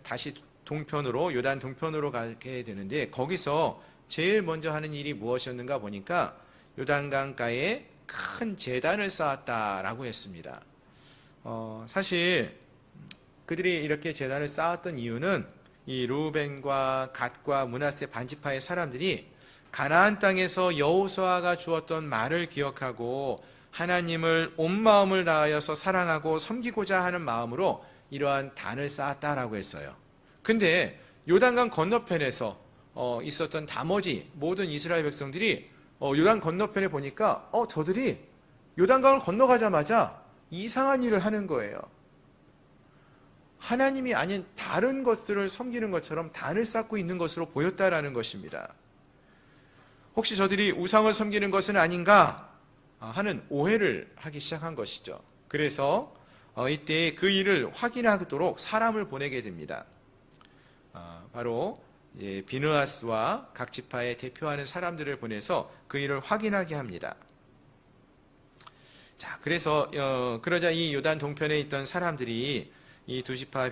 다시 동편으로, 요단 동편으로 가게 되는데, 거기서 제일 먼저 하는 일이 무엇이었는가 보니까 요단강가에 큰 제단을 쌓았다라고 했습니다. 사실 그들이 이렇게 제단을 쌓았던 이유는 이 르우벤과 갓과 므낫세 반지파의 사람들이 가나안 땅에서 여호수아가 주었던 말을 기억하고 하나님을 온 마음을 다하여서 사랑하고 섬기고자 하는 마음으로 이러한 단을 쌓았다라고 했어요. 근데 요단강 건너편에서 있었던 나머지 모든 이스라엘 백성들이 요단 건너편에 보니까 저들이 요단강을 건너가자마자 이상한 일을 하는 거예요. 하나님이 아닌 다른 것들을 섬기는 것처럼 단을 쌓고 있는 것으로 보였다라는 것입니다. 혹시 저들이 우상을 섬기는 것은 아닌가 하는 오해를 하기 시작한 것이죠. 그래서 이때 그 일을 확인하도록 사람을 보내게 됩니다. 바로 비느하스와 각 지파에 대표하는 사람들을 보내서 그 일을 확인하게 합니다. 자, 그래서 그러자 이 요단 동편에 있던 사람들이 이 두 지파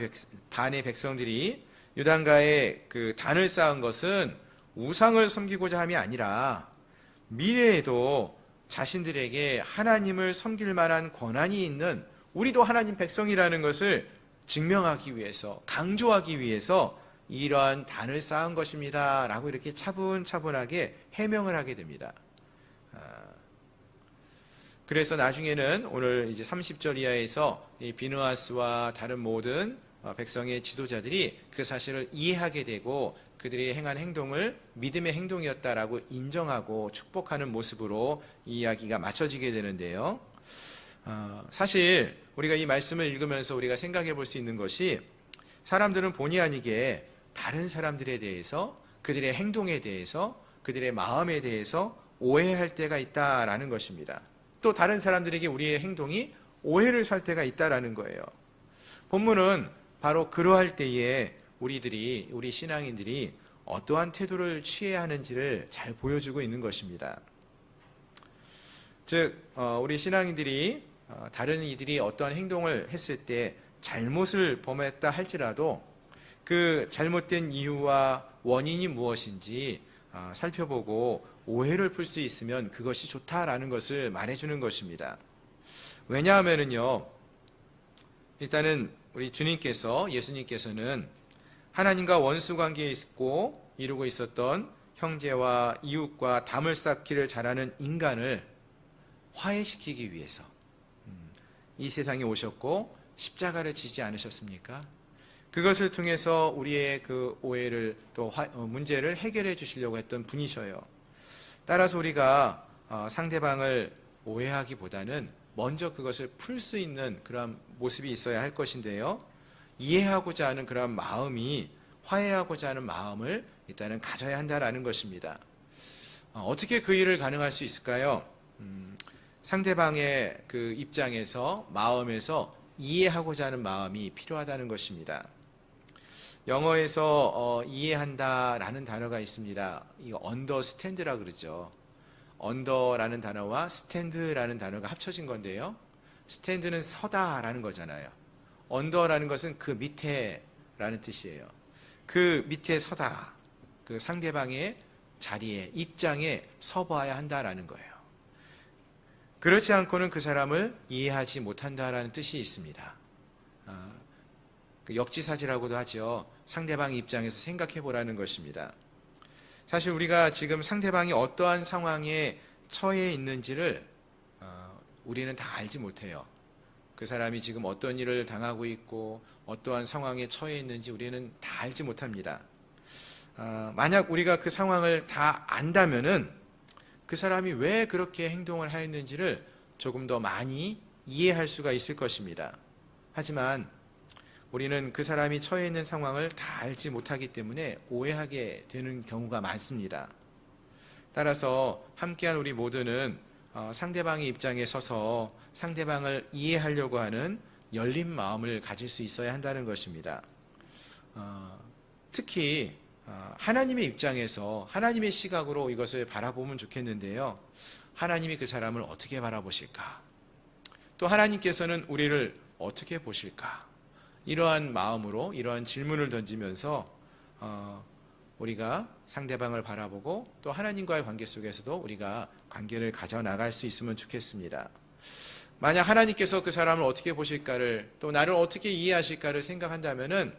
반의 백성들이 요단가에 그 단을 쌓은 것은 우상을 섬기고자 함이 아니라 미래에도 자신들에게 하나님을 섬길 만한 권한이 있는 우리도 하나님 백성이라는 것을 증명하기 위해서, 강조하기 위해서 이러한 단을 쌓은 것입니다 라고 이렇게 차분차분하게 해명을 하게 됩니다. 그래서 나중에는 오늘 이제 30절 이하에서 이 비느하스와 다른 모든 백성의 지도자들이 그 사실을 이해하게 되고 그들이 행한 행동을 믿음의 행동이었다라고 인정하고 축복하는 모습으로 이 이야기가 맞춰지게 되는데요. 사실 우리가 이 말씀을 읽으면서 우리가 생각해 볼 수 있는 것이 사람들은 본의 아니게 다른 사람들에 대해서 그들의 행동에 대해서 그들의 마음에 대해서 오해할 때가 있다라는 것입니다. 또 다른 사람들에게 우리의 행동이 오해를 살 때가 있다라는 거예요. 본문은 바로 그러할 때에 우리 신앙인들이 어떠한 태도를 취해야 하는지를 잘 보여주고 있는 것입니다. 즉 우리 신앙인들이 다른 이들이 어떠한 행동을 했을 때 잘못을 범했다 할지라도 그 잘못된 이유와 원인이 무엇인지 살펴보고 오해를 풀 수 있으면 그것이 좋다라는 것을 말해주는 것입니다. 왜냐하면요, 일단은 우리 예수님께서는 하나님과 원수 관계에 있고 이루고 있었던 형제와 이웃과 담을 쌓기를 잘하는 인간을 화해시키기 위해서 이 세상에 오셨고 십자가를 지지 않으셨습니까? 그것을 통해서 우리의 그 오해를 또 문제를 해결해 주시려고 했던 분이셔요. 따라서 우리가 상대방을 오해하기보다는 먼저 그것을 풀 수 있는 그런 모습이 있어야 할 것인데요. 이해하고자 하는 그런 마음이 화해하고자 하는 마음을 일단은 가져야 한다라는 것입니다. 어떻게 그 일을 가능할 수 있을까요? 상대방의 그 입장에서 마음에서 이해하고자 하는 마음이 필요하다는 것입니다. 영어에서 이해한다라는 단어가 있습니다. 이거 understand라 그러죠. under라는 단어와 stand라는 단어가 합쳐진 건데요. stand는 서다라는 거잖아요. under라는 것은 그 밑에라는 뜻이에요. 그 밑에 서다. 그 상대방의 자리에, 입장에 서봐야 한다라는 거예요. 그렇지 않고는 그 사람을 이해하지 못한다라는 뜻이 있습니다. 그 역지사지라고도 하죠. 상대방의 입장에서 생각해 보라는 것입니다. 사실 우리가 지금 상대방이 어떠한 상황에 처해 있는지를 우리는 다 알지 못해요. 그 사람이 지금 어떤 일을 당하고 있고 어떠한 상황에 처해 있는지 우리는 다 알지 못합니다. 만약 우리가 그 상황을 다 안다면은 그 사람이 왜 그렇게 행동을 하였는지를 조금 더 많이 이해할 수가 있을 것입니다. 하지만 우리는 그 사람이 처해 있는 상황을 다 알지 못하기 때문에 오해하게 되는 경우가 많습니다. 따라서 함께한 우리 모두는 상대방의 입장에 서서 상대방을 이해하려고 하는 열린 마음을 가질 수 있어야 한다는 것입니다. 특히 하나님의 입장에서 하나님의 시각으로 이것을 바라보면 좋겠는데요. 하나님이 그 사람을 어떻게 바라보실까? 또 하나님께서는 우리를 어떻게 보실까? 이러한 마음으로 이러한 질문을 던지면서 우리가 상대방을 바라보고 또 하나님과의 관계 속에서도 우리가 관계를 가져나갈 수 있으면 좋겠습니다. 만약 하나님께서 그 사람을 어떻게 보실까를 또 나를 어떻게 이해하실까를 생각한다면은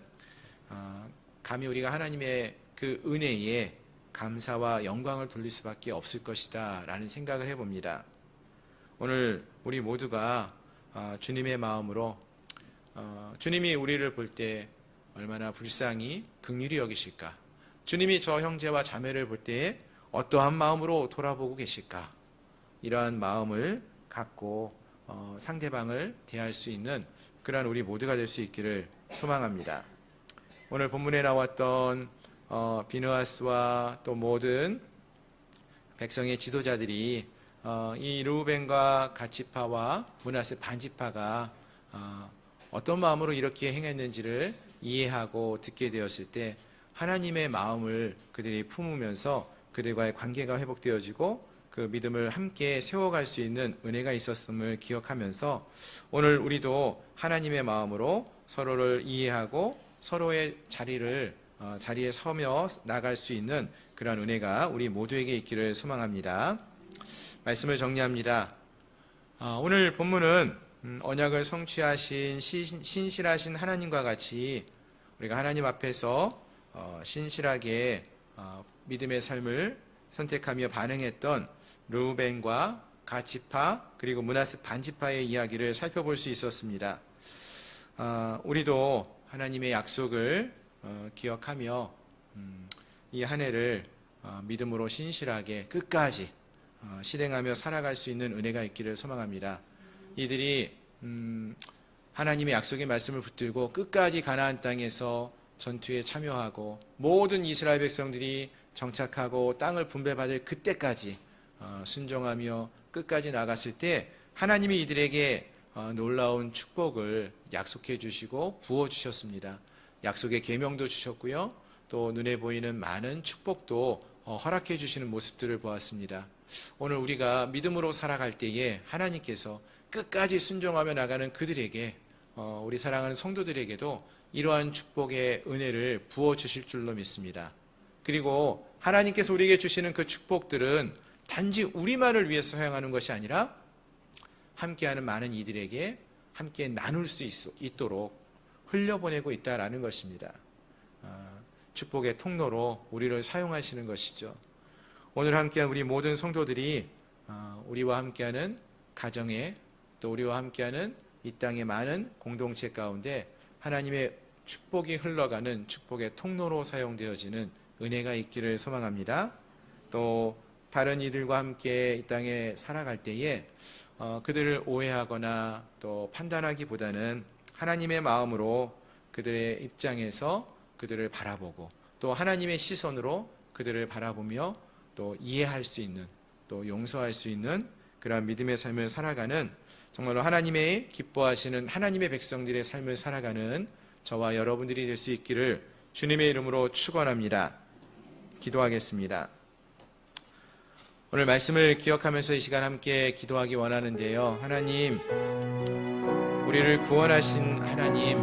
감히 우리가 하나님의 그 은혜에 감사와 영광을 돌릴 수밖에 없을 것이다 라는 생각을 해봅니다. 오늘 우리 모두가 주님의 마음으로 주님이 우리를 볼 때 얼마나 불쌍히 긍휼히 여기실까? 주님이 저 형제와 자매를 볼 때에 어떠한 마음으로 돌아보고 계실까? 이러한 마음을 갖고 상대방을 대할 수 있는 그러한 우리 모두가 될 수 있기를 소망합니다. 오늘 본문에 나왔던 비느하스와 또 모든 백성의 지도자들이 이 르우벤과 갓지파와 므낫세 반지파가 어떤 마음으로 이렇게 행했는지를 이해하고 듣게 되었을 때 하나님의 마음을 그들이 품으면서 그들과의 관계가 회복되어지고 그 믿음을 함께 세워갈 수 있는 은혜가 있었음을 기억하면서 오늘 우리도 하나님의 마음으로 서로를 이해하고 서로의 자리에 서며 나갈 수 있는 그런 은혜가 우리 모두에게 있기를 소망합니다. 말씀을 정리합니다. 오늘 본문은 언약을 성취하신 신실하신 하나님과 같이 우리가 하나님 앞에서 신실하게 믿음의 삶을 선택하며 반응했던 르우벤과 갓지파 그리고 므낫세 반지파의 이야기를 살펴볼 수 있었습니다. 우리도 하나님의 약속을 기억하며 이 한 해를 믿음으로 신실하게 끝까지 실행하며 살아갈 수 있는 은혜가 있기를 소망합니다. 이들이 하나님의 약속의 말씀을 붙들고 끝까지 가나안 땅에서 전투에 참여하고 모든 이스라엘 백성들이 정착하고 땅을 분배받을 그때까지 순종하며 끝까지 나갔을 때 하나님이 이들에게 놀라운 축복을 약속해 주시고 부어 주셨습니다. 약속의 계명도 주셨고요. 또 눈에 보이는 많은 축복도 허락해 주시는 모습들을 보았습니다. 오늘 우리가 믿음으로 살아갈 때에 하나님께서 끝까지 순종하며 나가는 그들에게 우리 사랑하는 성도들에게도 이러한 축복의 은혜를 부어 주실 줄로 믿습니다. 그리고 하나님께서 우리에게 주시는 그 축복들은 단지 우리만을 위해서 사용하는 것이 아니라 함께하는 많은 이들에게 함께 나눌 수 있도록 흘려보내고 있다라는 것입니다. 축복의 통로로 우리를 사용하시는 것이죠. 오늘 함께한 우리 모든 성도들이 우리와 함께하는 가정에 또 우리와 함께하는 이 땅의 많은 공동체 가운데 하나님의 축복이 흘러가는 축복의 통로로 사용되어지는 은혜가 있기를 소망합니다. 또 다른 이들과 함께 이 땅에 살아갈 때에 그들을 오해하거나 또 판단하기보다는 하나님의 마음으로 그들의 입장에서 그들을 바라보고 또 하나님의 시선으로 그들을 바라보며 또 이해할 수 있는 또 용서할 수 있는 그러한 믿음의 삶을 살아가는 정말로 하나님의 기뻐하시는 하나님의 백성들의 삶을 살아가는 저와 여러분들이 될 수 있기를 주님의 이름으로 축원합니다. 기도하겠습니다. 오늘 말씀을 기억하면서 이 시간 함께 기도하기 원하는데요. 하나님, 우리를 구원하신 하나님,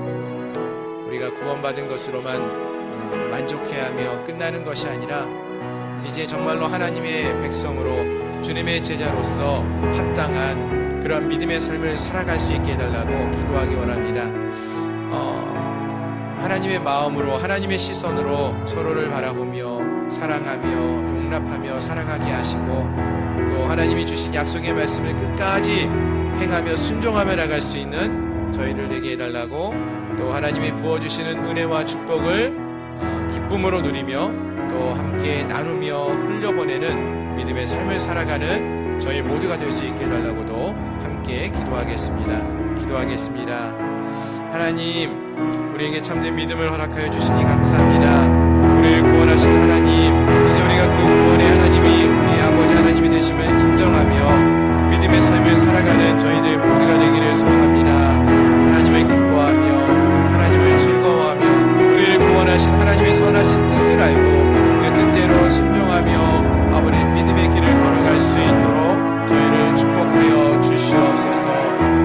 우리가 구원받은 것으로만 만족해하며 끝나는 것이 아니라 이제 정말로 하나님의 백성으로 주님의 제자로서 합당한 그런 믿음의 삶을 살아갈 수 있게 해달라고 기도하기 원합니다. 하나님의 마음으로 하나님의 시선으로 서로를 바라보며 사랑하며 용납하며 살아가게 하시고 또 하나님이 주신 약속의 말씀을 끝까지 행하며 순종하며 나갈 수 있는 저희를 되게 해달라고 또 하나님이 부어주시는 은혜와 축복을 기쁨으로 누리며 또 함께 나누며 흘려보내는 믿음의 삶을 살아가는 저희 모두가 될 수 있게 해달라고도 함께 기도하겠습니다. 하나님, 우리에게 참된 믿음을 허락하여 주시니 감사합니다. 우리를 구원하신 하나님, 이제 우리가 그 구원의 하나님이 우리 아버지 하나님이 되심을 인정하며 믿음의 삶을 살아가는 저희들 모두가 되기를 소망합니다. 하나님을 기뻐하며 하나님을 즐거워하며 우리를 구원하신 하나님의 선하신 뜻을 알고 그 뜻대로 순종하며 아버지 믿음의 길을 걸어갈 수 있도록 저희를 축복하여 주시옵소서.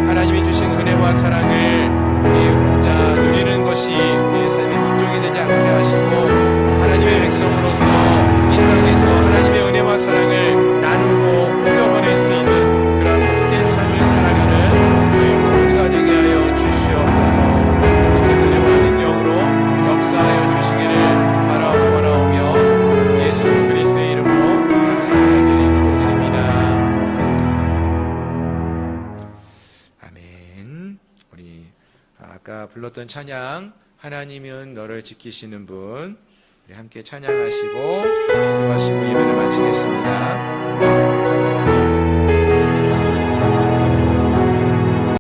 하나님이 주신 은혜와 사랑을 우리 혼자 누리는 것이 우리의 삶의 목적이 되지 않게 하시고 하나님의 백성으로서 이 땅에서 하나님의 은혜와 사랑을 나누고 흘려보낼 수 있는 그런 복된 삶을 살아가는 저희 불렀던 찬양 하나님은 너를 지키시는 분, 우리 함께 찬양하시고 기도하시고 예배를 마치겠습니다.